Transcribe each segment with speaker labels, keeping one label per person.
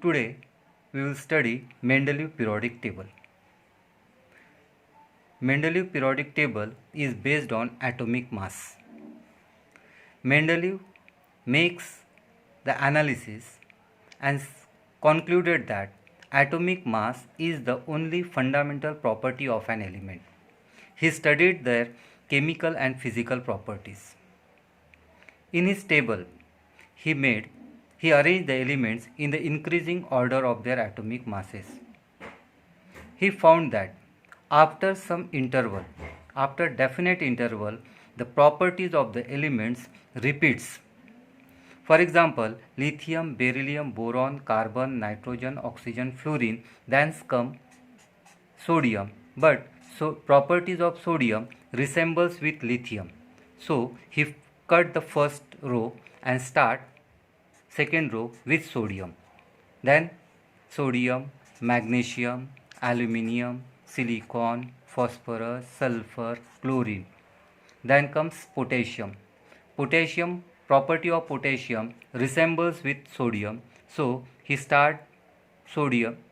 Speaker 1: Today we will study Mendeleev periodic table. Mendeleev periodic table is based on atomic mass. Mendeleev makes the analysis and concluded that atomic mass is the only fundamental property of an element. He studied their chemical and physical properties. In his table, he arranged the elements in the increasing order of their atomic masses. He found that after definite interval, the properties of the elements repeats. For example, lithium, beryllium, boron, carbon, nitrogen, oxygen, fluorine, then come sodium. But properties of sodium resembles with lithium. So he cut the first row and start second row with sodium. Then sodium, magnesium, aluminium, silicon, phosphorus, sulfur, chlorine. Then comes potassium. Property of potassium resembles with sodium. So he start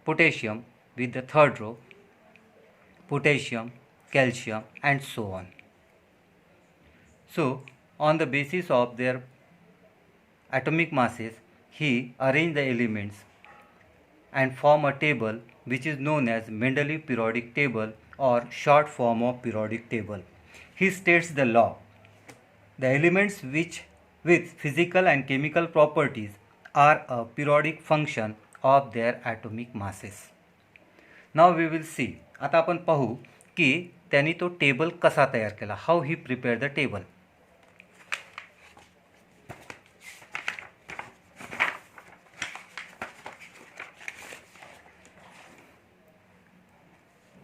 Speaker 1: potassium with the third row, potassium, calcium, and so on. So on the basis of their atomic masses, he arranged the elements and form a table which is known as Mendeleev periodic table or short form of periodic table. He states the law: the elements which with physical and chemical properties are a periodic function of their atomic masses. Now we will see. आता आपण पाहू की त्यांनी तो table कसा तयार केला. How he prepare the table.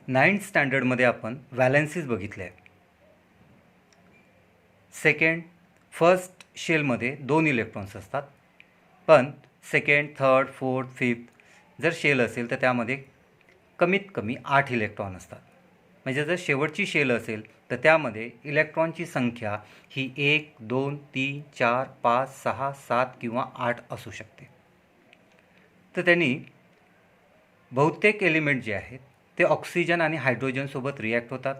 Speaker 1: Ninth स्टँडर्डमध्ये आपण व्हॅलेन्सीज बघितले. फर्स्ट शेलमध्ये 2 इलेक्ट्रॉन्स असतात, पण सेकंड, थर्ड, फोर्थ, फिफ्थ जर शेल असेल तर त्यामध्ये कमीत कमी 8 इलेक्ट्रॉन असतात. म्हणजे जर शेवटची शेल असेल तर त्यामध्ये इलेक्ट्रॉनची संख्या ही 1, 2, 3, 4, 5, 6, 7 किंवा 8 असू शकते. तर त्यांनी बहुतेक एलिमेंट जे आहेत ते ऑक्सिजन आणि हायड्रोजनसोबत रिॲक्ट होतात.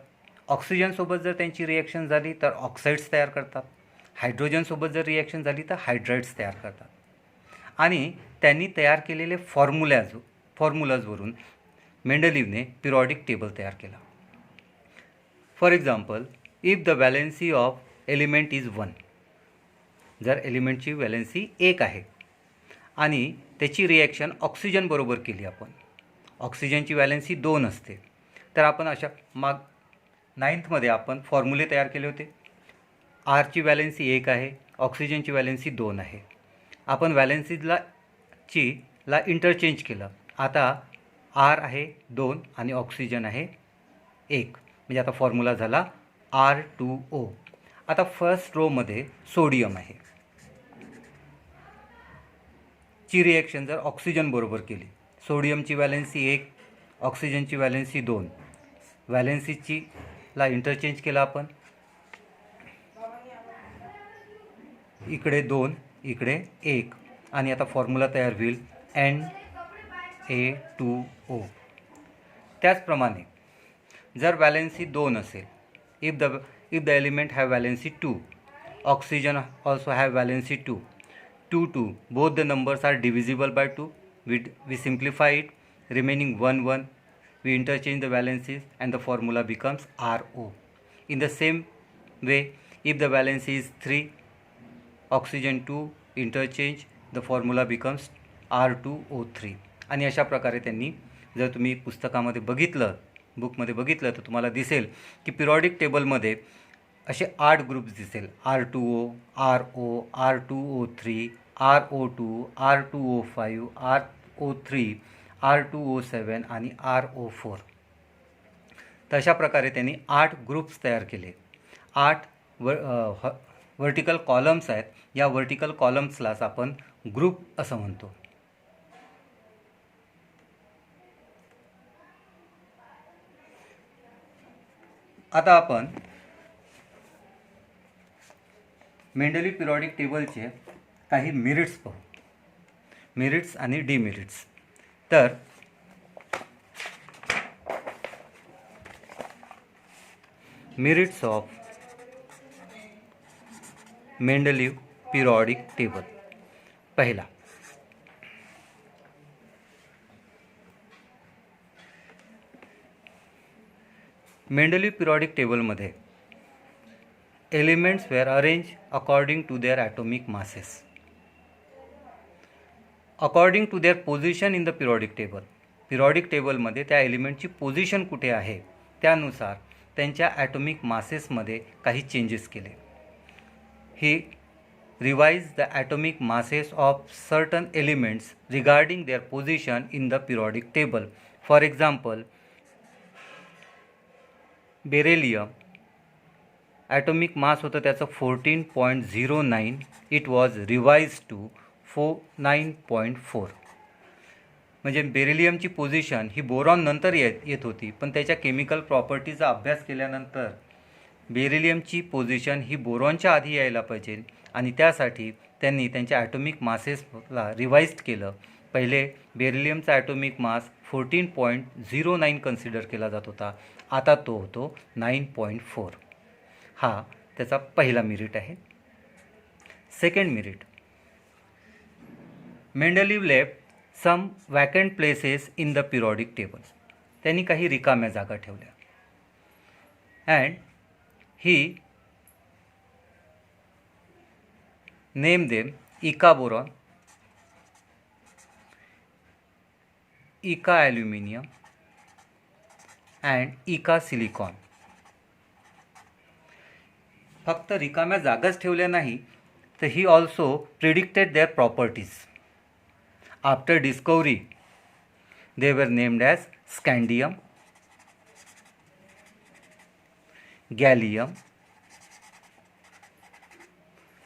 Speaker 1: ऑक्सिजनसोबत जर त्यांची रिॲक्शन झाली तर ऑक्साईड्स तयार करतात. हायड्रोजनसोबत जर रिॲक्शन झाली तर हायड्राइड्स तयार करतात. आणि त्यांनी तयार केलेले फॉर्म्युलाजवरून मेंडलीवने पिरियॉडिक टेबल तयार केला. For example, if the valency of element is 1, जर एलिमेंटची व्हॅलेन्सी 1 आहे आणि त्याची रिॲक्शन ऑक्सिजन बरोबर केली आपण, ऑक्सिजनची व्हॅलेन्सी 2 असते, तर आपण अशा 9थमध्ये आपण फॉर्म्युले तयार केले होते. आरची व्हॅलेन्सी 1 आहे, ऑक्सिजनची व्हॅलेन्सी 2 आहे. आपण व्हॅलेन्सीला इंटरचेंज केलं. आता आर आहे 2 आणि ऑक्सिजन आहे 1, म्हणजे आता फॉर्म्युला झाला R2O. आता फर्स्ट रोमध्ये सोडियम आहे. ची रिॲक्शन जर ऑक्सिजन बरोबर केली, सोडियमची व्हॅलेन्सी 1, ऑक्सिजनची व्हॅलेन्सी 2, व्हॅलेन्सीला इंटरचेंज केला आपण. इकडे 2, इकडे 1, आणि आता फॉर्म्युला तयार होईल Na2O. त्याचप्रमाणे जर व्हॅलेन्सी 2 असेल, if the element have valency 2, oxygen also have valency 2, 2, 2, both the numbers are divisible by 2. We simplify it, remaining 1, 1. We interchange the valencies and the formula becomes RO. In the same way, if the valency is 3, oxygen 2, interchange, the formula becomes R2O3. आणि अशा प्रकारे त्यांनी, जर तुम्ही पुस्तकामध्ये बघितलं, बुकमध्ये बघितलं, तर तुम्हाला दिसेल की पिरियॉडिक टेबलमध्ये असे 8 ग्रुप्स दिसेल. R2O, RO, R2O3, RO2, R2O5, RO3, R2O7 आणि RO4. तर अशा प्रकारे त्यांनी 8 ग्रुप्स तयार केले. 8 वर्टिकल कॉलम्स आहेत. या वर्टिकल कॉलम्सलाच आपण ग्रुप असं म्हणतो. आता आपण मेंडलीव पिरियॉडिक टेबलचे काही मेरिट्स पाहू. मेरिट्स आणि डिमेरिट्स. तर merits of Mendeleev periodic table. पहिला, मेंडलीव पिरियॉडिक टेबलमध्ये elements were arrange according to their atomic masses, according to their position in the periodic table. Periodic टेबलमध्ये त्या एलिमेंटची पोझिशन कुठे आहे त्यानुसार त्यांच्या ॲटॉमिक मासेसमध्ये काही चेंजेस केले. He revise the atomic masses of certain elements regarding their position in the periodic table. For example, beryllium atomic mass होतं त्याचं 14.09. It was revise to 9.4. म्हणजे बेरिलियमची पोझिशन ही बोरॉन नंतर येत होती, पण त्याच्या केमिकल प्रॉपर्टीचा अभ्यास केल्यानंतर बेरिलियमची पोझिशन ही बोरॉनच्या आधी यायला पाहिजे आणि त्यासाठी त्यांनी त्यांच्या ॲटॉमिक मासेसला रिवाइज केलं. पहिले बेरिलियमचा ॲटॉमिक मास 14.09 कन्सिडर केला जात होता, आता तो होतो 9.4. हा त्याचा पहिला मेरिट आहे. Second merit, Mendeleev left some vacant places in the periodic table. त्यांनी काही रिकाम्या जागा ठेवल्या and he name them eka boron, eka aluminium and eka silicon. फक्त रिकाम्या जागाच ठेवल्या नाही तर he also predicted their properties. After discovery they were named as scandium, gallium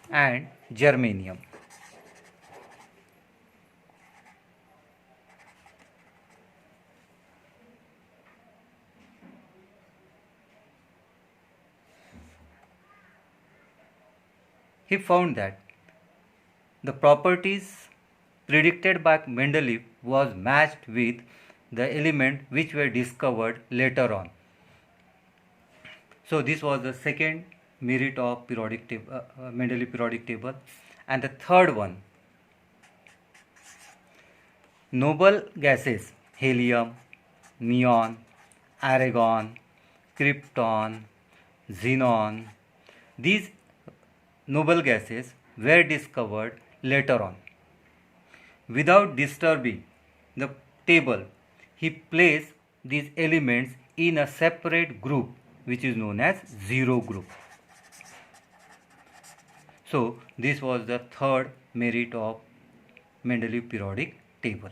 Speaker 1: and germanium. He found that the properties predicted by Mendeleev was matched with the element which were discovered later on. So this was the second merit of Mendeleev periodic table. And the third one, noble gases, helium, neon, argon, krypton, xenon, these noble gases were discovered later on. Without disturbing the table, he placed these elements in a separate group which is known as zero group. So this was the third merit of Mendeleev periodic table.